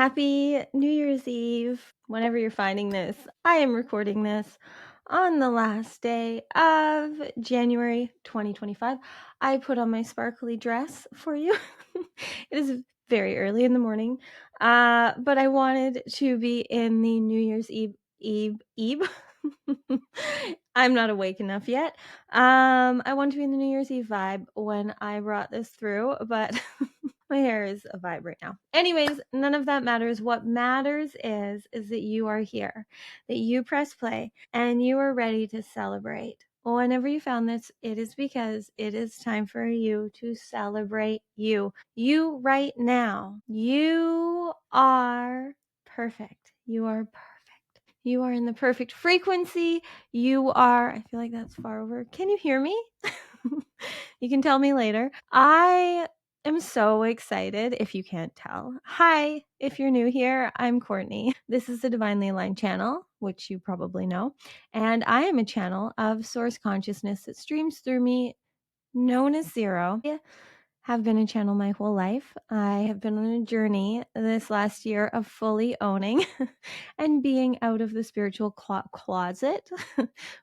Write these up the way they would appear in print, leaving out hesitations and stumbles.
Happy New Year's Eve. Whenever you're finding this, I am recording this on the last day of January 2025. I put on my sparkly dress for you. It is very early in the morning, but I wanted to be in the New Year's Eve. I'm not awake enough yet. I want to be in the New Year's Eve vibe when I brought this through, but my hair is a vibe right now. Anyways, none of that matters. What matters is that you are here, that you press play, and you are ready to celebrate. Whenever you found this, it is because it is time for you to celebrate you. You right now. You are perfect. You are perfect. You are in the perfect frequency. You are, I feel like that's far over. Can you hear me? You can tell me later. I am so excited if you can't tell. Hi, if you're new here, I'm Cortnie. This is the Divinely Aligned channel, which you probably know. And I am a channel of source consciousness that streams through me, known as Zero. I have been a channel my whole life. I have been on a journey this last year of fully owning and being out of the spiritual closet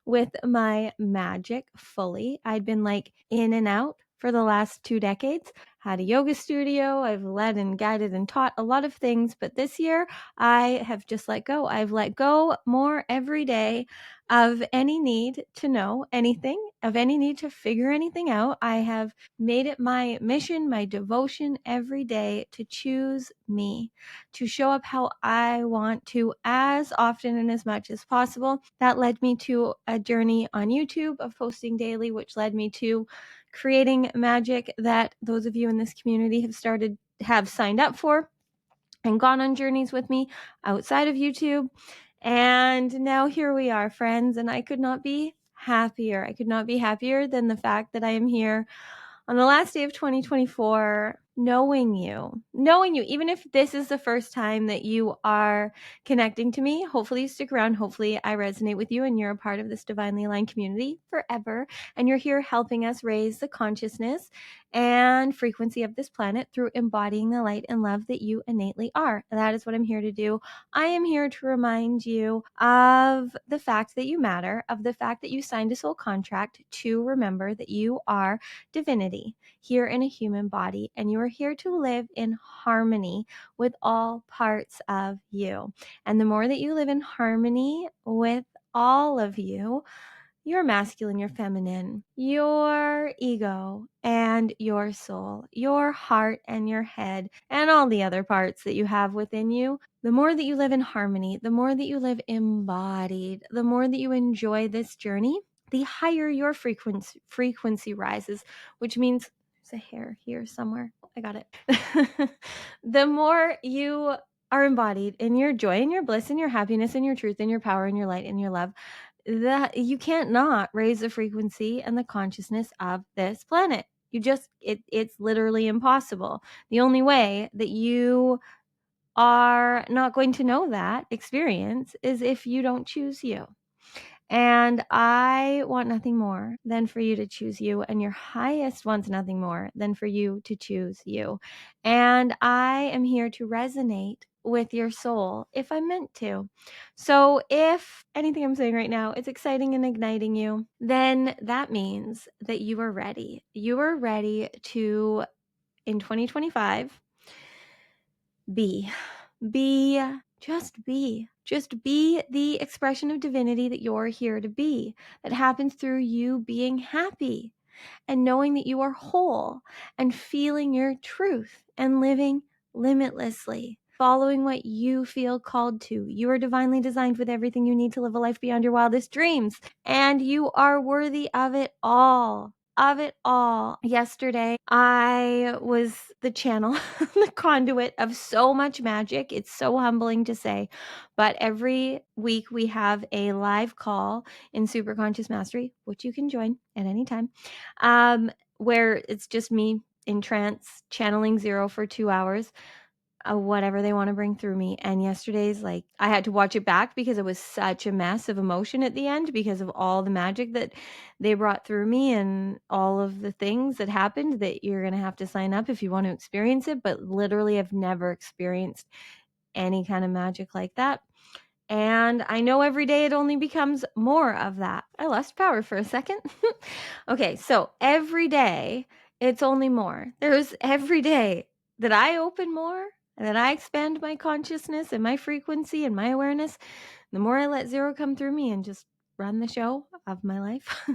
with my magic fully. I'd been like in and out for the last 2 decades. Had a yoga studio. I've led and guided and taught a lot of things, but this year I have just let go. I've let go more every day of any need to know anything, of any need to figure anything out. I have made it my mission, my devotion every day to choose me, to show up how I want to as often and as much as possible. That led me to a journey on YouTube of posting daily, which led me to creating magic that those of you in this community have signed up for and gone on journeys with me outside of YouTube. And now here we are, friends, and I could not be happier. I could not be happier than the fact that I am here on the last day of 2024, knowing you, even if this is the first time that you are connecting to me. Hopefully you stick around. Hopefully I resonate with you and you're a part of this divinely aligned community forever. And you're here helping us raise the consciousness and frequency of this planet through embodying the light and love that you innately are. That is what I'm here to do. I am here to remind you of the fact that you matter, of the fact that you signed a soul contract to remember that you are divinity here in a human body, and you are here to live in harmony with all parts of you. And the more that you live in harmony with all of you, your masculine, your feminine, your ego and your soul, your heart and your head, and all the other parts that you have within you, the more that you live in harmony, the more that you live embodied, the more that you enjoy this journey, the higher your frequency rises, which means there's a hair here somewhere. I got it. The more you are embodied in your joy and your bliss and your happiness and your truth and your power and your light and your love, that you can't not raise the frequency and the consciousness of this planet. It's literally impossible. The only way that you are not going to know that experience is if you don't choose you. And I want nothing more than for you to choose you, and your highest wants nothing more than for you to choose you. And I am here to resonate with your soul if I'm meant to. So if anything I'm saying right now is exciting and igniting you, then that means that you are ready. You are ready to, in 2025, just be the expression of divinity that you're here to be. That happens through you being happy and knowing that you are whole and feeling your truth and living limitlessly, following what you feel called to. You are divinely designed with everything you need to live a life beyond your wildest dreams, and you are worthy of it all. Yesterday, I was the channel, the conduit of so much magic. It's so humbling to say, but every week we have a live call in Superconscious Mastery, which you can join at any time, where it's just me in trance channeling Zero for 2 hours. Whatever they want to bring through me. And yesterday's, like, I had to watch it back because it was such a mess of emotion at the end because of all the magic that they brought through me and all of the things that happened that you're going to have to sign up if you want to experience it. But literally, I've never experienced any kind of magic like that. And I know every day it only becomes more of that. I lost power for a second. Okay, so every day it's only more. There's every day that I open more and that I expand my consciousness and my frequency and my awareness, the more I let zero come through me and just run the show of my life,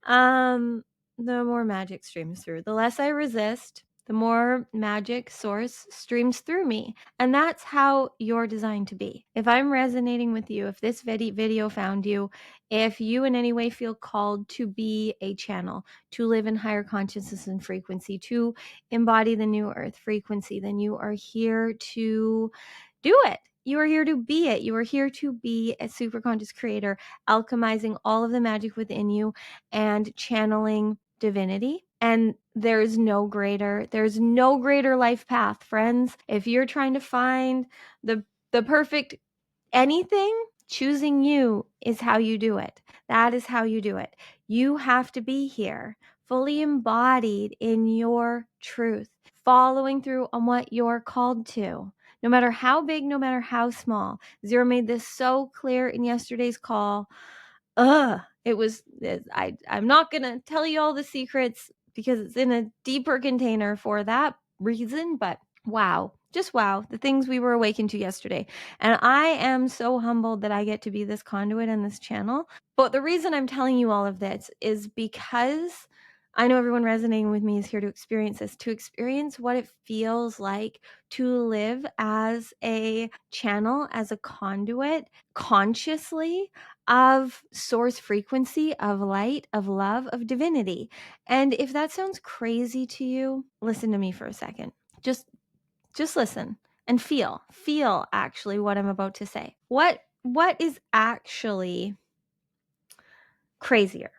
the more magic streams through. The less I resist, the more magic source streams through me. And that's how you're designed to be. If I'm resonating with you, if this video found you, if you in any way feel called to be a channel, to live in higher consciousness and frequency, to embody the new earth frequency, then you are here to do it. You are here to be it. You are here to be a superconscious creator, alchemizing all of the magic within you and channeling divinity. And there's no greater life path, friends. If you're trying to find the perfect anything, choosing you is how you do it. That is how you do it. You have to be here, fully embodied in your truth, following through on what you're called to. No matter how big, no matter how small. Zero made this so clear in yesterday's call. I'm not going to tell you all the secrets because it's in a deeper container for that reason, but wow, just wow, the things we were awakened to yesterday. And I am so humbled that I get to be this conduit and this channel. But the reason I'm telling you all of this is because I know everyone resonating with me is here to experience this, to experience what it feels like to live as a channel, as a conduit, consciously of source frequency, of light, of love, of divinity. And if that sounds crazy to you, listen to me for a second. Just listen and feel actually what I'm about to say. What is actually crazier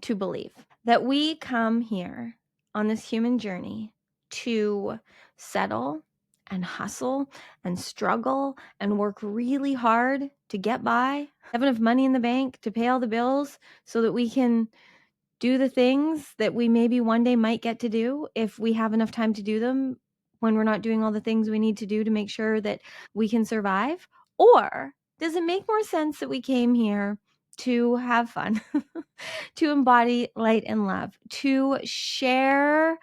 to believe? That we come here on this human journey to settle and hustle and struggle and work really hard to get by, have enough money in the bank to pay all the bills so that we can do the things that we maybe one day might get to do if we have enough time to do them when we're not doing all the things we need to do to make sure that we can survive? Or does it make more sense that we came here to have fun, to embody light and love, to share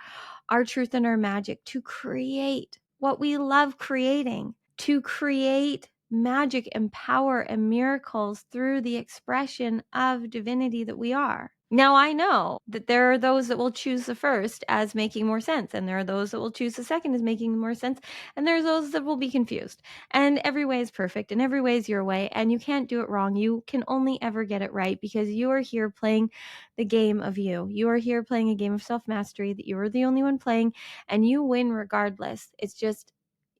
our truth and our magic, to create what we love creating, to create magic and power and miracles through the expression of divinity that we are? Now, I know that there are those that will choose the first as making more sense, and there are those that will choose the second as making more sense, and there's those that will be confused. And every way is perfect, and every way is your way, and you can't do it wrong. You can only ever get it right because you are here playing the game of you. You are here playing a game of self-mastery that you are the only one playing, and you win regardless. It's just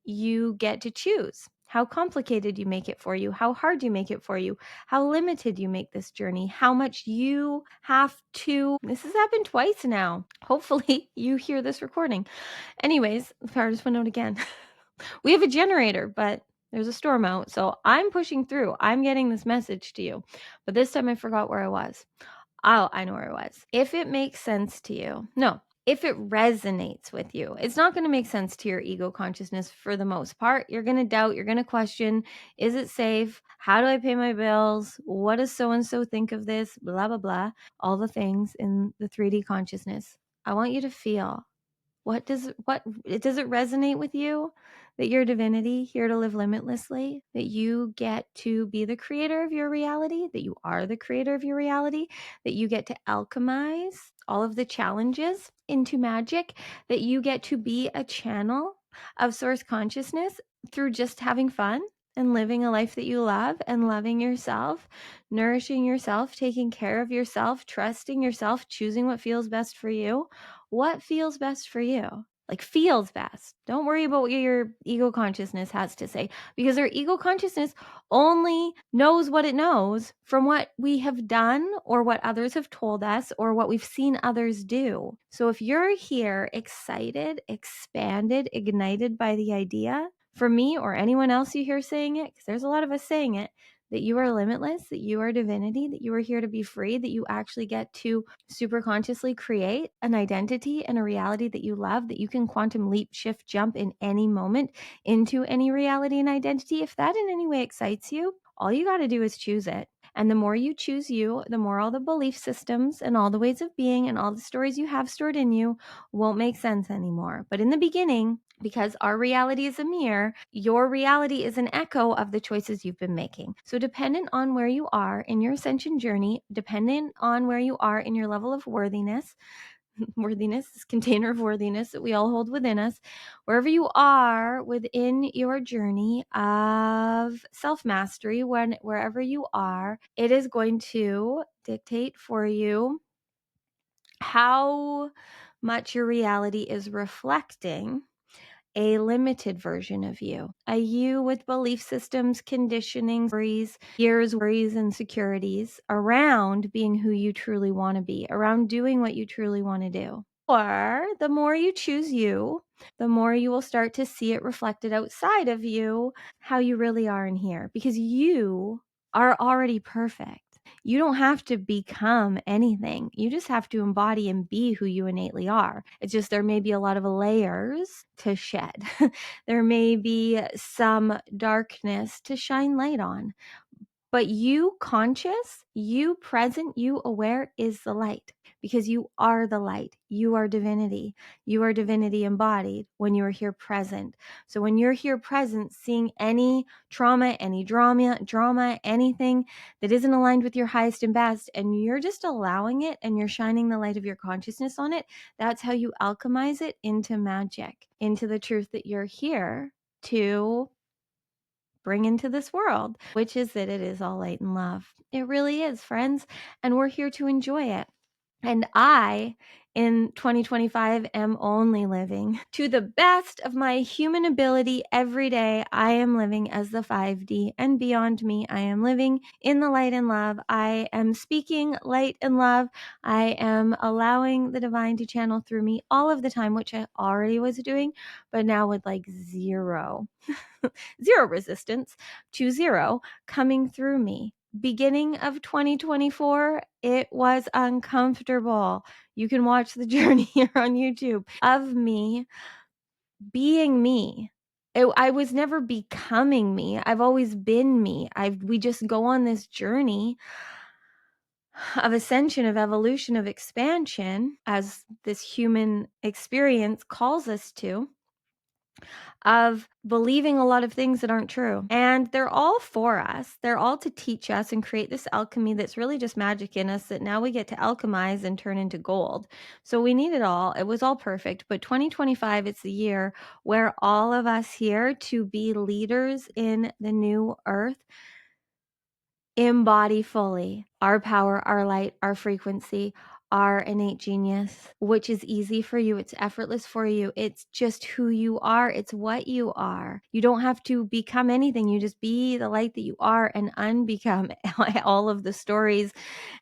you get to choose how complicated you make it for you, how hard you make it for you, how limited you make this journey, how much you have to. This has happened twice now. Hopefully you hear this recording. Anyways, the power just went out again. We have a generator, but there's a storm out. So I'm pushing through. I'm getting this message to you. But this time I forgot where I was. Oh, I know where I was. If it makes sense to you. No, if it resonates with you. It's not going to make sense to your ego consciousness for the most part. You're going to doubt, you're going to question, is it safe? How do I pay my bills? What does so-and-so think of this? Blah, blah, blah. All the things in the 3D consciousness. I want you to feel. Does it resonate with you that you're divinity here to live limitlessly, that you get to be the creator of your reality, that you are the creator of your reality, that you get to alchemize all of the challenges into magic, that you get to be a channel of source consciousness through just having fun and living a life that you love and loving yourself, nourishing yourself, taking care of yourself, trusting yourself, choosing what feels best for you. What feels best for you? Like feels best. Don't worry about what your ego consciousness has to say, because our ego consciousness only knows what it knows from what we have done or what others have told us or what we've seen others do. So if you're here excited, expanded, ignited by the idea, for me or anyone else you hear saying it, because there's a lot of us saying it, that you are limitless, that you are divinity, that you are here to be free, that you actually get to super consciously create an identity and a reality that you love, that you can quantum leap, shift, jump in any moment into any reality and identity. If that in any way excites you, all you got to do is choose it. And the more you choose you, the more all the belief systems and all the ways of being and all the stories you have stored in you won't make sense anymore. But in the beginning, because our reality is a mirror, your reality is an echo of the choices you've been making. So dependent on where you are in your ascension journey, dependent on where you are in your level of worthiness, this container of worthiness that we all hold within us, wherever you are within your journey of self-mastery, wherever you are, it is going to dictate for you how much your reality is reflecting a limited version of you, a you with belief systems, conditioning, fears, worries, and insecurities around being who you truly want to be, around doing what you truly want to do. Or the more you choose you, the more you will start to see it reflected outside of you, how you really are in here, because you are already perfect. You don't have to become anything. You just have to embody and be who you innately are. It's just there may be a lot of layers to shed. There may be some darkness to shine light on. But you conscious, you present, you aware is the light, because you are the light. You are divinity. You are divinity embodied when you are here present. So when you're here present, seeing any trauma, any drama, anything that isn't aligned with your highest and best, and you're just allowing it and you're shining the light of your consciousness on it, that's how you alchemize it into magic, into the truth that you're here to bring into this world, which is that it is all light and love. It really is, friends, and we're here to enjoy it. And I, in 2025, am only living to the best of my human ability every day. I am living as the 5D, and beyond me, I am living in the light and love. I am speaking light and love. I am allowing the divine to channel through me all of the time, which I already was doing, but now with like zero resistance to zero coming through me. Beginning of 2024, it was uncomfortable. You can watch the journey here on YouTube of me being me. I was never becoming me. I've always been me. We just go on this journey of ascension, of evolution, of expansion, as this human experience calls us to, of believing a lot of things that aren't true. And they're all for us. They're all to teach us and create this alchemy that's really just magic in us that now we get to alchemize and turn into gold. So we need it all. It was all perfect. But 2025, it's the year where all of us here to be leaders in the new earth embody fully our power, our light, our frequency, our innate genius, which is easy for you. It's effortless for you. It's just who you are. It's what you are. You don't have to become anything. You just be the light that you are and unbecome all of the stories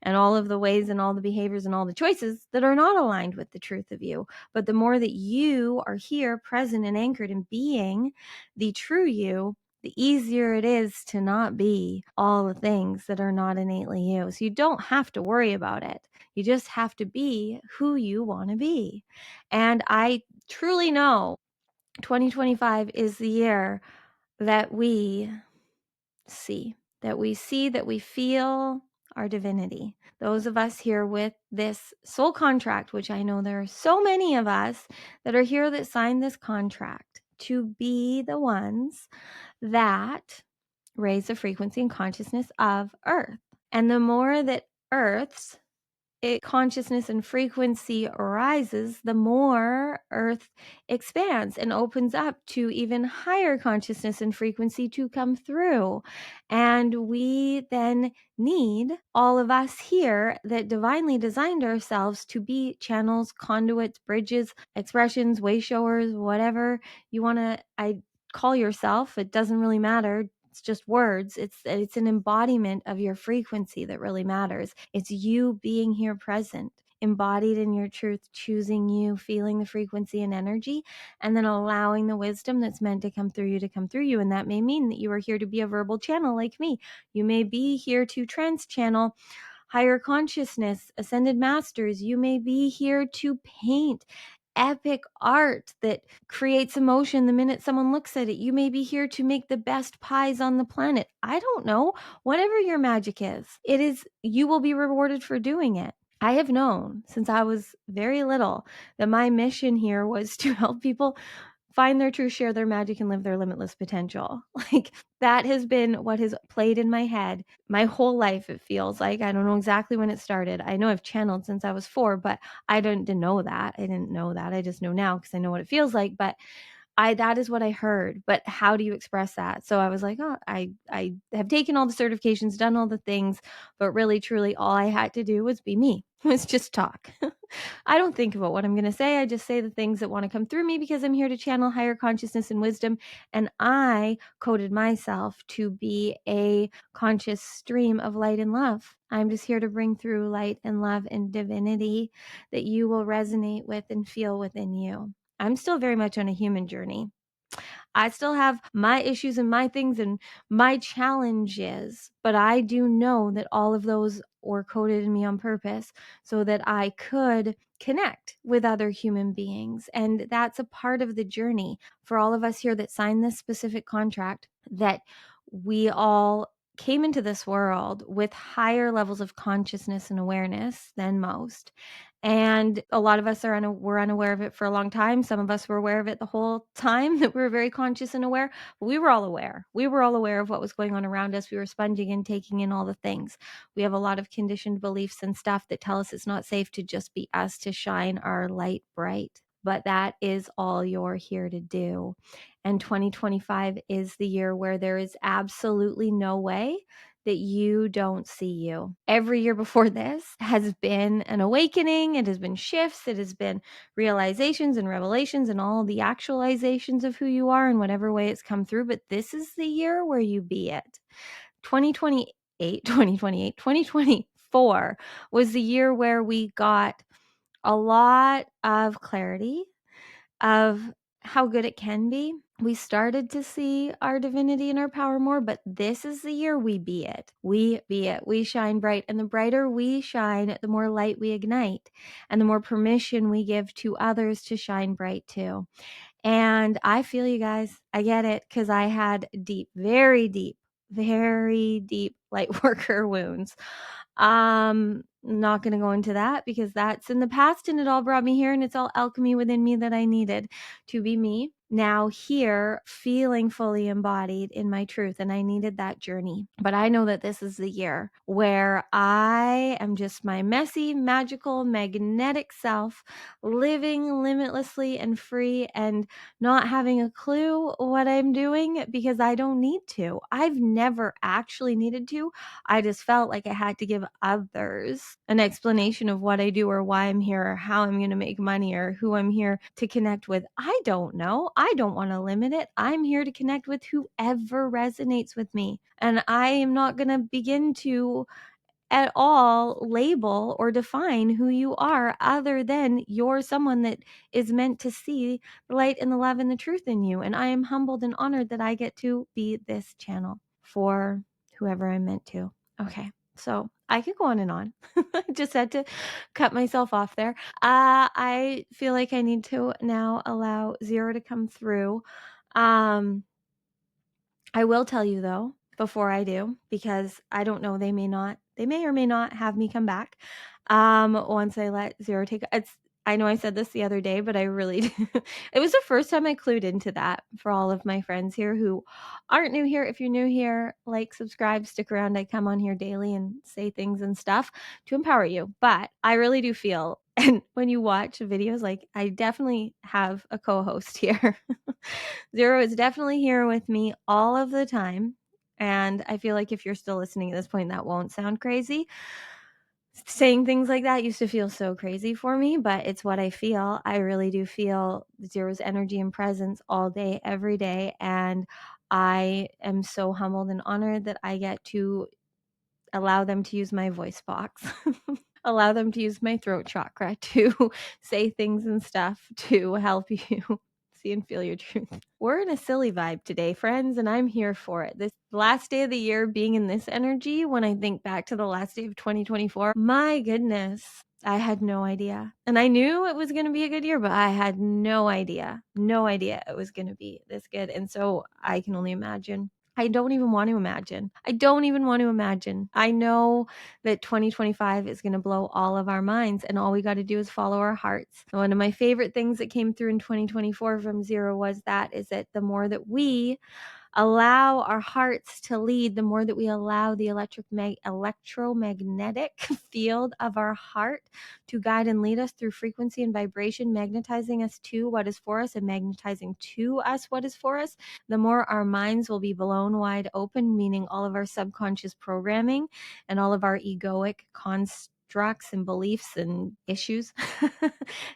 and all of the ways and all the behaviors and all the choices that are not aligned with the truth of you. But the more that you are here, present and anchored in being the true you, the easier it is to not be all the things that are not innately you. So you don't have to worry about it. You just have to be who you want to be. And I truly know 2025 is the year that we see, that we feel our divinity. Those of us here with this soul contract, which I know there are so many of us that are here that signed this contract to be the ones that raise the frequency and consciousness of Earth. And the more that Earth's consciousness and frequency rises, the more Earth expands and opens up to even higher consciousness and frequency to come through. And we then need all of us here that divinely designed ourselves to be channels, conduits, bridges, expressions, way showers, whatever you want to call yourself. It doesn't really matter. It's just words. It's an embodiment of your frequency that really matters. It's you being here present embodied in your truth, choosing you, feeling the frequency and energy, and then allowing the wisdom that's meant to come through you to come through you. And that may mean that you are here to be a verbal channel like me. You may be here to trance channel higher consciousness, ascended masters. You may be here to paint epic art that creates emotion the minute someone looks at it. You may be here to make the best pies on the planet. I don't know. Whatever your magic is, you will be rewarded for doing it. I have known since I was very little that my mission here was to help people find their truth, share their magic, and live their limitless potential. Like, that has been what has played in my head my whole life, it feels like. I don't know exactly when it started. I know I've channeled since I was 4, but I didn't know that. I didn't know that. I just know now because I know what it feels like. But that is what I heard. But how do you express that? So I was like, oh, I have taken all the certifications, done all the things, but really, truly, all I had to do was be me, was just talk. I don't think about what I'm going to say. I just say the things that want to come through me because I'm here to channel higher consciousness and wisdom. And I coded myself to be a conscious stream of light and love. I'm just here to bring through light and love and divinity that you will resonate with and feel within you. I'm still very much on a human journey. I still have my issues and my things and my challenges, but I do know that all of those were coded in me on purpose so that I could connect with other human beings. And that's a part of the journey for all of us here that signed this specific contract, that we all came into this world with higher levels of consciousness and awareness than most. And a lot of us were unaware of it for a long time. Some of us were aware of it the whole time, that we were very conscious and aware. But we were all aware. We were all aware of what was going on around us. We were sponging and taking in all the things. We have a lot of conditioned beliefs and stuff that tell us it's not safe to just be us, to shine our light bright. But that is all you're here to do. And 2025 is the year where there is absolutely no way that you don't see you. Every year before this has been an awakening. It has been shifts. It has been realizations and revelations and all the actualizations of who you are in whatever way it's come through. But this is the year where you be it. 2024 was the year where we got a lot of clarity of how good it can be. We started to see our divinity and our power more, but this is the year we be it. We be it. We shine bright. And the brighter we shine, the more light we ignite and the more permission we give to others to shine bright too. And I feel you guys. I get it, because I had very deep light worker wounds. Not going to go into that because that's in the past and it all brought me here, and it's all alchemy within me that I needed to be me. Now here, feeling fully embodied in my truth, and I needed that journey. But I know that this is the year where I am just my messy, magical, magnetic self, living limitlessly and free, and not having a clue what I'm doing because I don't need to. I've never actually needed to. I just felt like I had to give others an explanation of what I do or why I'm here or how I'm going to make money or who I'm here to connect with. I don't know. I don't want to limit it. I'm here to connect with whoever resonates with me. And I am not going to begin to at all label or define who you are, other than you're someone that is meant to see the light and the love and the truth in you. And I am humbled and honored that I get to be this channel for whoever I'm meant to. Okay, so I could go on and on. I just had to cut myself off there. I feel like I need to now allow Zero to come through. I will tell you though, before I do, because I don't know, they may or may not have me come back. Once I let Zero take I know I said this the other day, but I really it was the first time I clued into that for all of my friends here who aren't new here. If you're new here, like, subscribe, stick around. I come on here daily and say things and stuff to empower you. But I really do feel, and when you watch videos, like, I definitely have a co-host here. Zero is definitely here with me all of the time. And I feel like if you're still listening at this point, that won't sound crazy. Saying things like that used to feel so crazy for me, but it's what I feel. I really do feel Zero's energy and presence all day, every day. And I am so humbled and honored that I get to allow them to use my voice box. Allow them to use my throat chakra to say things and stuff to help you see and feel your truth. We're in a silly vibe today, friends, and I'm here for it. This last day of the year, being in this energy, when I think back to the last day of 2024, my goodness, I had no idea. And I knew it was going to be a good year, but I had no idea it was going to be this good. And so I can only imagine. I don't even want to imagine. I know that 2025 is going to blow all of our minds, and all we got to do is follow our hearts. And one of my favorite things that came through in 2024 from Zero was that the more that we allow our hearts to lead, the more that we allow the electromagnetic field of our heart to guide and lead us through frequency and vibration, magnetizing us to what is for us and magnetizing to us what is for us, the more our minds will be blown wide open, meaning all of our subconscious programming and all of our egoic constructs and beliefs and issues,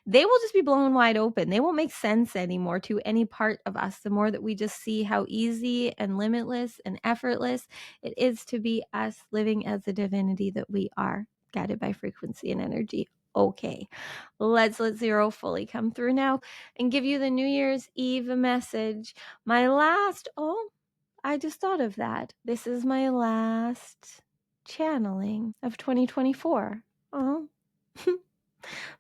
they will just be blown wide open. They won't make sense anymore to any part of us. The more that we just see how easy and limitless and effortless it is to be us, living as the divinity that we are, guided by frequency and energy. Okay, let's let Zero fully come through now and give you the New Year's Eve message. I just thought of that. This is my last channeling of 2024. Oh,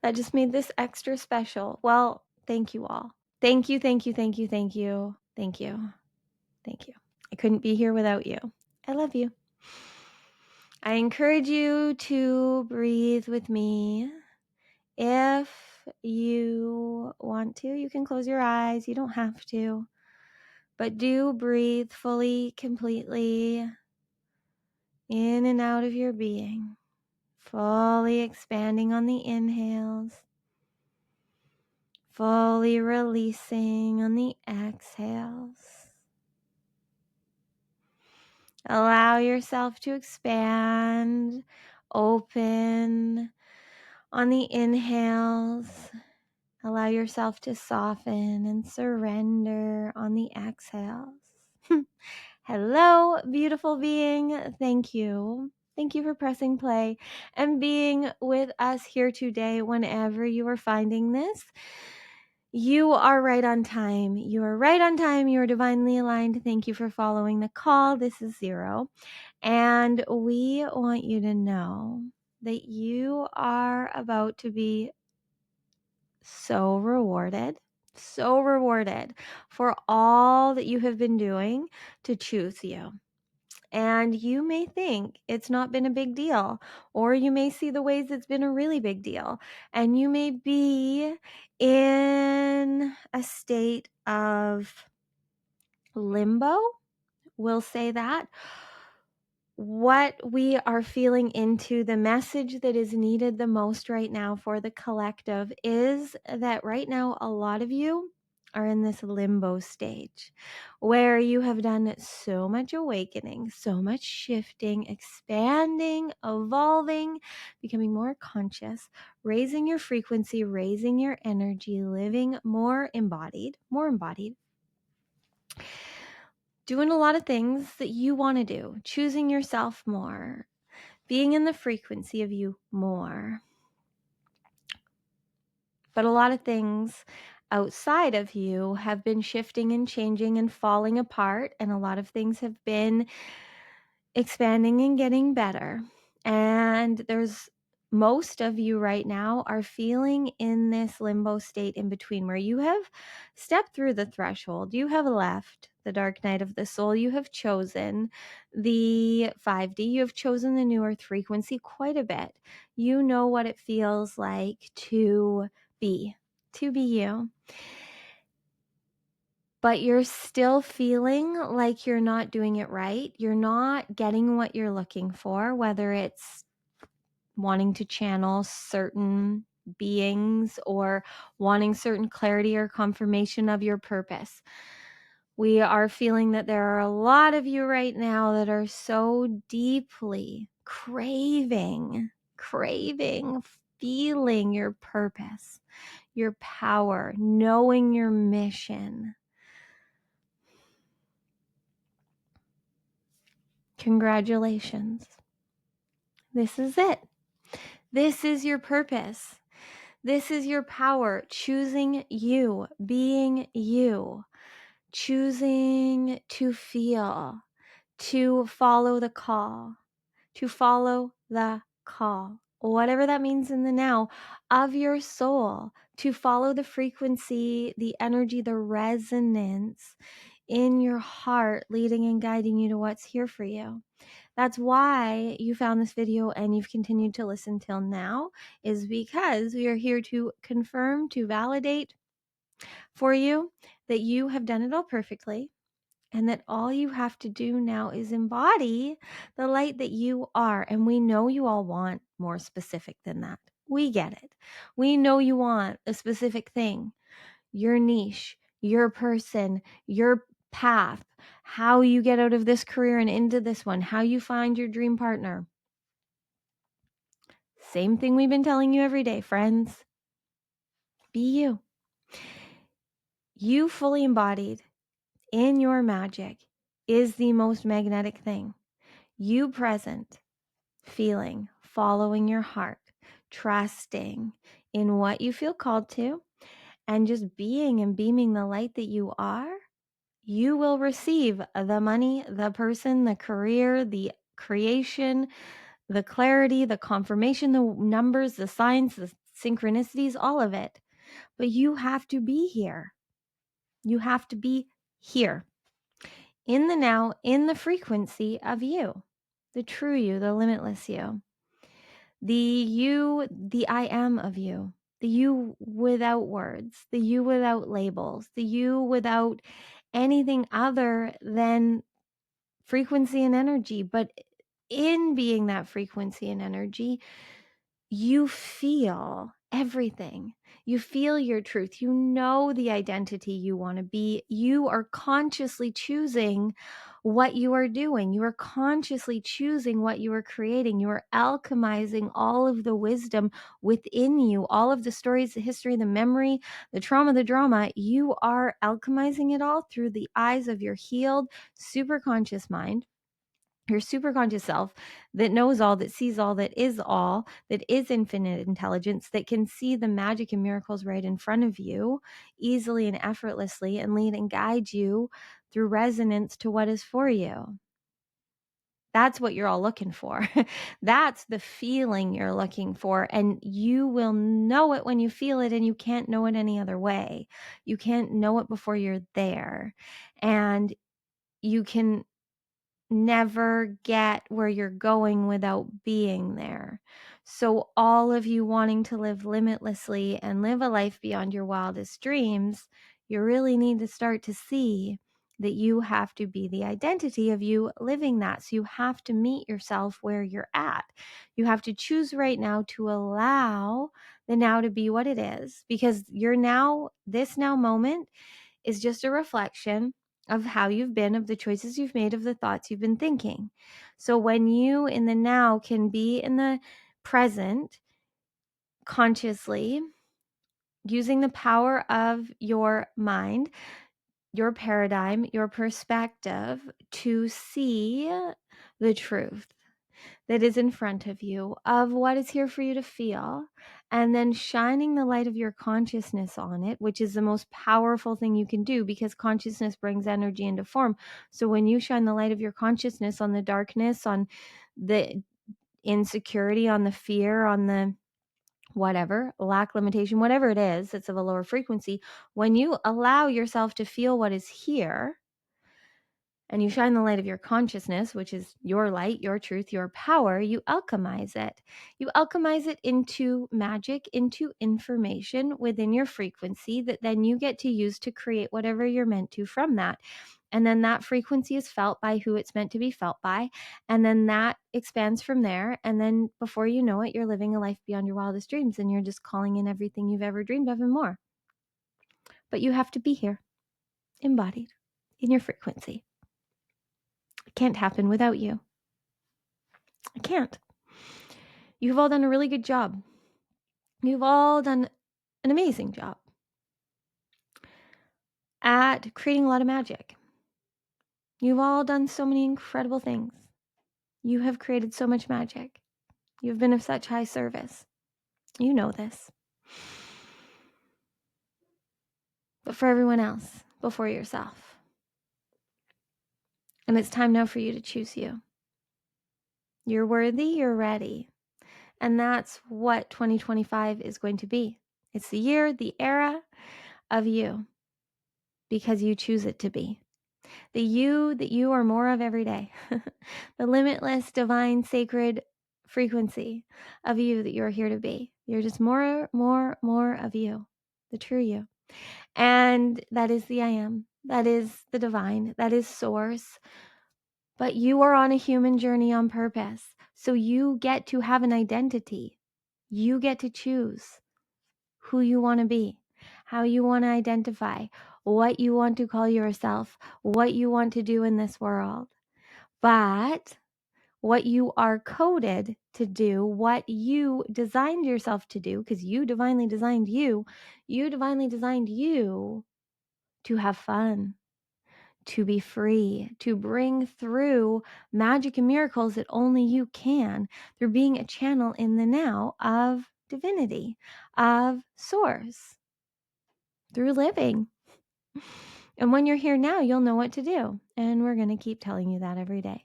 that just made this extra special. Well, thank you all. Thank you, thank you, thank you, thank you, thank you, thank you. I couldn't be here without you. I love you. I encourage you to breathe with me. If you want to, you can close your eyes. You don't have to. But do breathe fully, completely in and out of your being. Fully expanding on the inhales. Fully releasing on the exhales. Allow yourself to expand, open on the inhales. Allow yourself to soften and surrender on the exhales. Hello, beautiful being. Thank you. Thank you for pressing play and being with us here today whenever you are finding this. You are right on time. You are right on time. You are divinely aligned. Thank you for following the call. This is Zero. And we want you to know that you are about to be so rewarded for all that you have been doing to choose you. And you may think it's not been a big deal, or you may see the ways it's been a really big deal. And you may be in a state of limbo, we'll say that. What we are feeling into, the message that is needed the most right now for the collective is that right now a lot of you are in this limbo stage where you have done so much awakening, so much shifting, expanding, evolving, becoming more conscious, raising your frequency, raising your energy, living more embodied, doing a lot of things that you want to do, choosing yourself more, being in the frequency of you more. But a lot of things outside of you have been shifting and changing and falling apart, and a lot of things have been expanding and getting better. And most of you right now are feeling in this limbo state in between, where you have stepped through the threshold. You have left the dark night of the soul. You have chosen the 5D. You have chosen the new earth frequency quite a bit. You know what it feels like to be you. But you're still feeling like you're not doing it right. You're not getting what you're looking for, whether it's wanting to channel certain beings or wanting certain clarity or confirmation of your purpose. We are feeling that there are a lot of you right now that are so deeply craving, feeling your purpose, your power, knowing your mission. Congratulations. This is it. This is your purpose. This is your power, choosing you, being you, choosing to feel, to follow the call, whatever that means in the now of your soul, to follow the frequency, the energy, the resonance in your heart, leading and guiding you to what's here for you. That's why you found this video and you've continued to listen till now, is because we are here to confirm, to validate for you that you have done it all perfectly, and that all you have to do now is embody the light that you are. And we know you all want more specific than that. We get it. We know you want a specific thing, your niche, your person, your path, how you get out of this career and into this one, how you find your dream partner. Same thing we've been telling you every day, friends. Be you. You fully embodied in your magic is the most magnetic thing. You present, feeling, following your heart, trusting in what you feel called to, and just being and beaming the light that you are, you will receive the money, the person, the career, the creation, the clarity, the confirmation, the numbers, the signs, the synchronicities, all of it. But you have to be here. You have to be here in the now, in the frequency of you, the true you, the limitless you, the you, the I am of you, the you without words, the you without labels, the you without anything other than frequency and energy. But in being that frequency and energy, you feel everything. You feel your truth. You know the identity you want to be. You are consciously choosing what you are doing. You are consciously choosing what you are creating. You are alchemizing all of the wisdom within you, all of the stories, the history, the memory, the trauma, the drama. You are alchemizing it all through the eyes of your healed, superconscious mind, your superconscious self that knows all, that sees all, that is infinite intelligence, that can see the magic and miracles right in front of you easily and effortlessly, and lead and guide you through resonance to what is for you. That's what you're all looking for. That's the feeling you're looking for. And you will know it when you feel it, and you can't know it any other way. You can't know it before you're there. And you can never get where you're going without being there. So all of you wanting to live limitlessly and live a life beyond your wildest dreams, you really need to start to see that you have to be the identity of you living that. So you have to meet yourself where you're at. You have to choose right now to allow the now to be what it is, because your now, this now moment, is just a reflection of how you've been, of the choices you've made, of the thoughts you've been thinking. So when you in the now can be in the present consciously, using the power of your mind, your paradigm, your perspective, to see the truth that is in front of you, of what is here for you to feel, and then shining the light of your consciousness on it, which is the most powerful thing you can do, because consciousness brings energy into form. So when you shine the light of your consciousness on the darkness, on the insecurity, on the fear, on the whatever, lack, limitation, whatever it is that's of a lower frequency, when you allow yourself to feel what is here, and you shine the light of your consciousness, which is your light, your truth, your power, you alchemize it. You alchemize it into magic, into information within your frequency that then you get to use to create whatever you're meant to from that. And then that frequency is felt by who it's meant to be felt by. And then that expands from there. And then before you know it, you're living a life beyond your wildest dreams, and you're just calling in everything you've ever dreamed of and more. But you have to be here, embodied in your frequency. It can't happen without you. It can't. You've all done a really good job. You've all done an amazing job at creating a lot of magic. You've all done so many incredible things. You have created so much magic. You've been of such high service. You know this. But for everyone else, before yourself. And it's time now for you to choose you. You're worthy, you're ready. And that's what 2025 is going to be. It's the year, the era of you, because you choose it to be. The you that you are more of every day. The limitless, divine, sacred frequency of you that you're here to be. You're just more of you, the true you. And that is the I am. That is the divine. That is source. But you are on a human journey on purpose. So you get to have an identity. You get to choose who you want to be, how you want to identify, what you want to call yourself, what you want to do in this world. But what you are coded to do, what you designed yourself to do, because you divinely designed you to have fun, to be free, to bring through magic and miracles that only you can, through being a channel in the now of divinity, of source, through living. And when you're here now, you'll know what to do. And we're going to keep telling you that every day.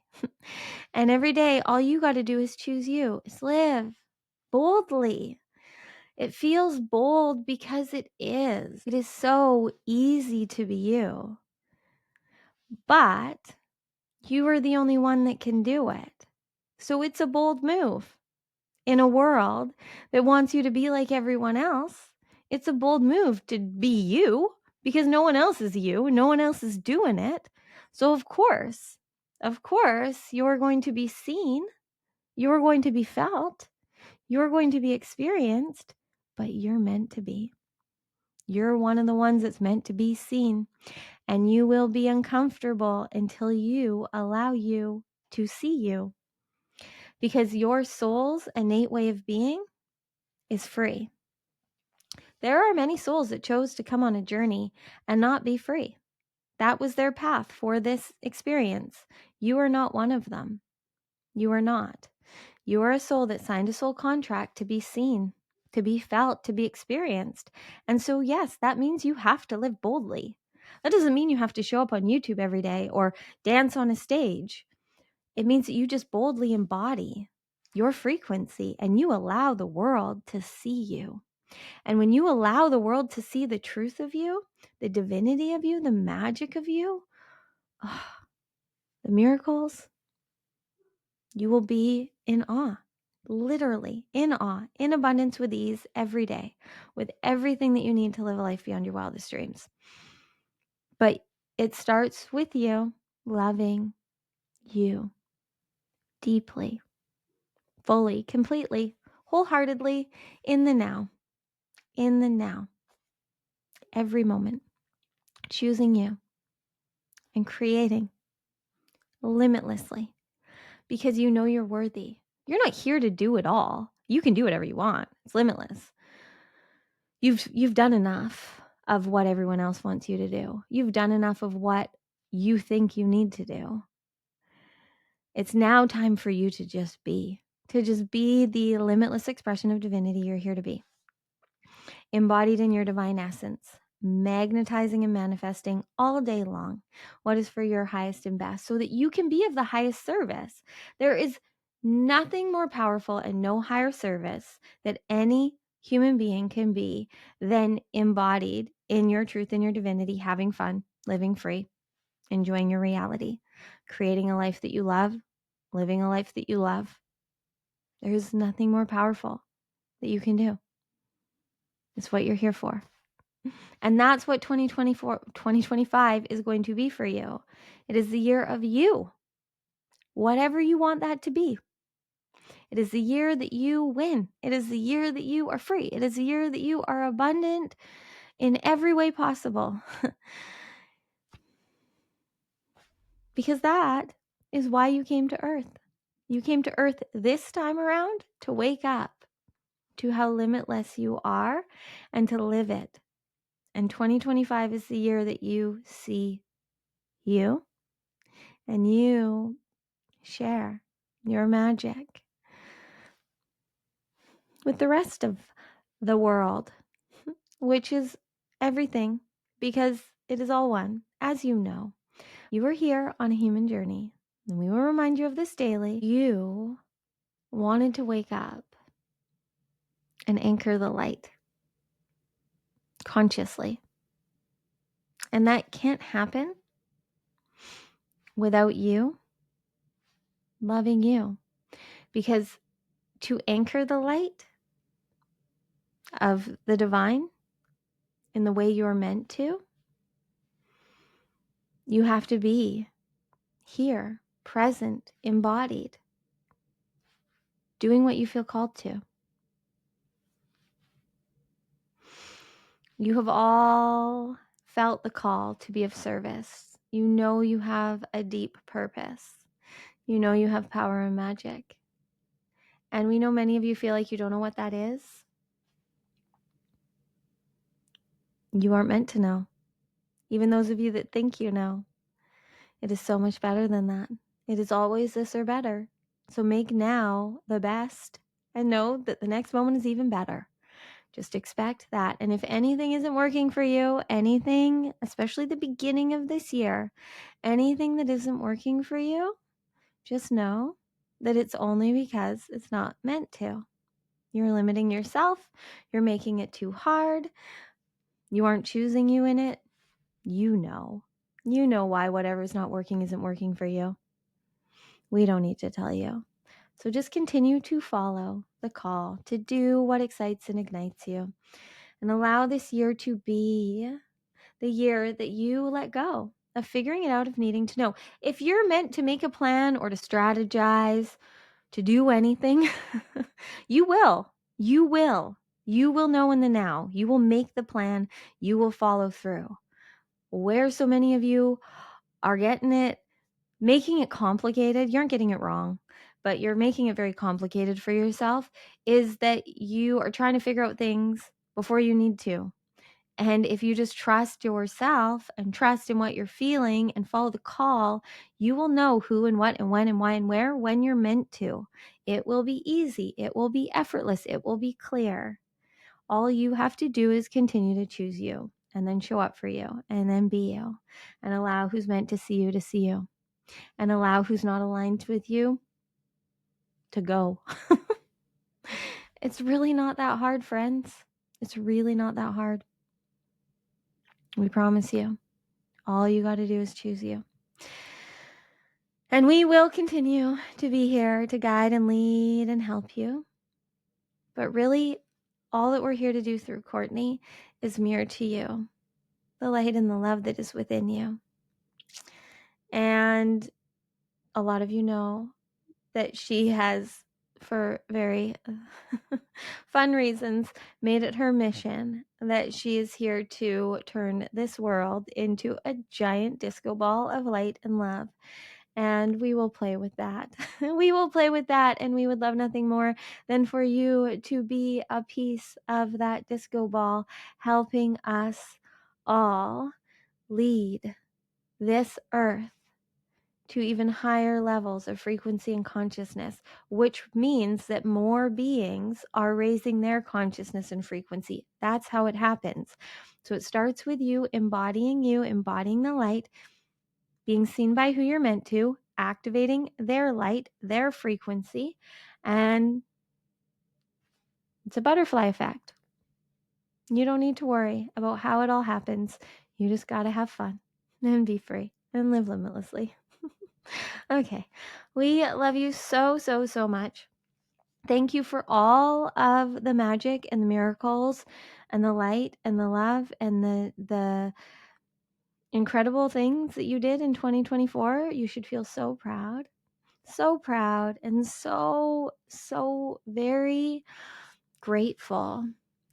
And every day, all you got to do is choose you. Is live boldly. It feels bold because it is. It is so easy to be you. But you are the only one that can do it. So it's a bold move. In a world that wants you to be like everyone else, it's a bold move to be you because no one else is you. No one else is doing it. So of course, you're going to be seen. You're going to be felt. You're going to be experienced, but you're meant to be. You're one of the ones that's meant to be seen. And you will be uncomfortable until you allow you to see you. Because your soul's innate way of being is free. There are many souls that chose to come on a journey and not be free. That was their path for this experience. You are not one of them. You are not. You are a soul that signed a soul contract to be seen, to be felt, to be experienced. And so, yes, that means you have to live boldly. That doesn't mean you have to show up on YouTube every day or dance on a stage. It means that you just boldly embody your frequency and you allow the world to see you. And when you allow the world to see the truth of you, the divinity of you, the magic of you, the miracles, you will be in awe, literally in awe, in abundance with ease every day, with everything that you need to live a life beyond your wildest dreams. But it starts with you loving you deeply, fully, completely, wholeheartedly, in the now, every moment, choosing you and creating limitlessly because you know you're worthy. You're not here to do it all. You can do whatever you want. It's limitless. You've done enough of what everyone else wants you to do. You've done enough of what you think you need to do. It's now time for you to just be the limitless expression of divinity you're here to be. Embodied in your divine essence, magnetizing and manifesting all day long what is for your highest and best so that you can be of the highest service. There is nothing more powerful and no higher service that any human being can be than embodied in your truth and your divinity, having fun, living free, enjoying your reality, creating a life that you love, living a life that you love. There's nothing more powerful that you can do. It's what you're here for. And that's what 2025 is going to be for you. It is the year of you, whatever you want that to be. It is the year that you win. It is the year that you are free. It is the year that you are abundant in every way possible. Because that is why you came to Earth. You came to Earth this time around to wake up to how limitless you are and to live it. And 2025 is the year that you see you and you share your magic. with the rest of the world, which is everything, because it is all one. As you know, you are here on a human journey, and we will remind you of this daily. You wanted to wake up and anchor the light consciously. And that can't happen without you loving you. Because to anchor the light of the divine in the way you're meant to, you have to be here, present, embodied, doing what you feel called to. You have all felt the call to be of service. You know you have a deep purpose. You know you have power and magic. And we know many of you feel like you don't know what that is. You aren't meant to know. Even those of you that think you know. It is so much better than that. It is always this or better. So make now the best and know that the next moment is even better. Just expect that. And if anything isn't working for you, anything, especially the beginning of this year, anything that isn't working for you, just know that it's only because it's not meant to. You're limiting yourself. You're making it too hard. You aren't choosing you in it. You know. You know why whatever's not working isn't working for you. We don't need to tell you. So just continue to follow the call to do what excites and ignites you. And allow this year to be the year that you let go of figuring it out, of needing to know. If you're meant to make a plan or to strategize, to do anything, you will. You will. You will know in the now. You will make the plan. You will follow through. Where so many of you are getting it, making it complicated, you aren't getting it wrong, but you're making it very complicated for yourself, is that you are trying to figure out things before you need to. And if you just trust yourself and trust in what you're feeling and follow the call, you will know who and what and when and why and where when you're meant to. It will be easy. It will be effortless. It will be clear. All you have to do is continue to choose you and then show up for you and then be you and allow who's meant to see you and allow who's not aligned with you to go. It's really not that hard, friends. It's really not that hard. We promise you. All you got to do is choose you. And we will continue to be here to guide and lead and help you. But really, all that we're here to do through Cortnie is mirror to you the light and the love that is within you. And a lot of you know that she has, for very fun reasons, made it her mission that she is here to turn this world into a giant disco ball of light and love. And we will play with that. We will play with that. And we would love nothing more than for you to be a piece of that disco ball, helping us all lead this earth to even higher levels of frequency and consciousness, which means that more beings are raising their consciousness and frequency. That's how it happens. So it starts with you, embodying the light, being seen by who you're meant to, activating their light, their frequency, and it's a butterfly effect. You don't need to worry about how it all happens. You just got to have fun and be free and live limitlessly. Okay. We love you so, so, so much. Thank you for all of the magic and the miracles and the light and the love and the incredible things that you did in 2024. You should feel so proud and so, so very grateful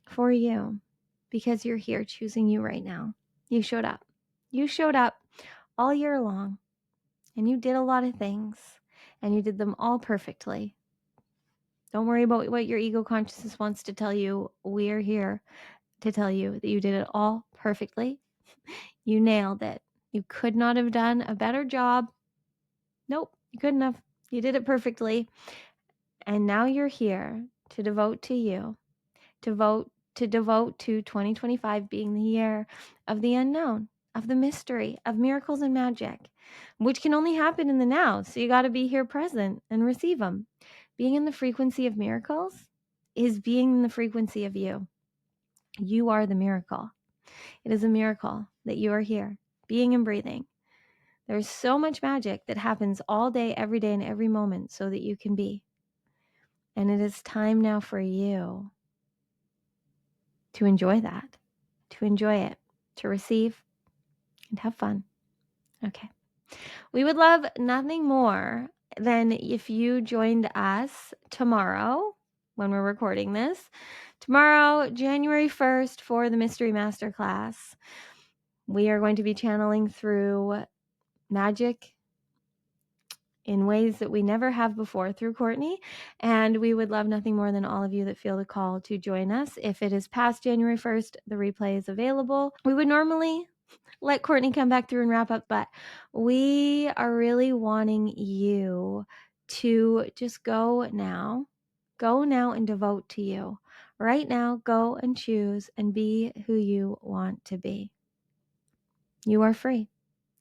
for you because you're here choosing you right now. You showed up. You showed up all year long and you did a lot of things and you did them all perfectly. Don't worry about what your ego consciousness wants to tell you. We're here to tell you that you did it all perfectly. You nailed it. You could not have done a better job. Nope, you couldn't have. You did it perfectly. And now you're here to devote to you, to devote to 2025 being the year of the unknown, of the mystery, of miracles and magic, which can only happen in the now. So you got to be here present and receive them. Being in the frequency of miracles is being in the frequency of you. You are the miracle. It is a miracle that you are here, being and breathing. There's so much magic that happens all day, every day, and every moment so that you can be. And it is time now for you to enjoy that, to enjoy it, to receive, and have fun. Okay. We would love nothing more than if you joined us tomorrow when we're recording this. Tomorrow, January 1st, for the Mystery Masterclass. We are going to be channeling through magic in ways that we never have before through Cortnie, and we would love nothing more than all of you that feel the call to join us. If it is past January 1st, the replay is available. We would normally let Cortnie come back through and wrap up, but we are really wanting you to just go now and devote to you. Right now, go and choose and be who you want to be. You are free.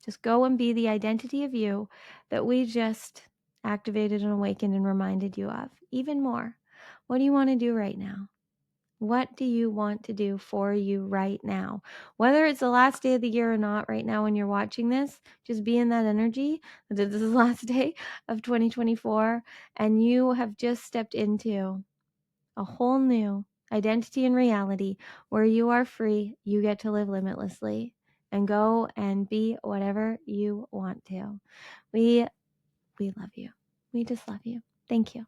Just go and be the identity of you that we just activated and awakened and reminded you of. Even more. What do you want to do right now? What do you want to do for you right now? Whether it's the last day of the year or not, right now when you're watching this, just be in that energy that this is the last day of 2024 and you have just stepped into a whole new identity and reality where you are free. You get to live limitlessly and go and be whatever you want to. We love you. We just love you. Thank you.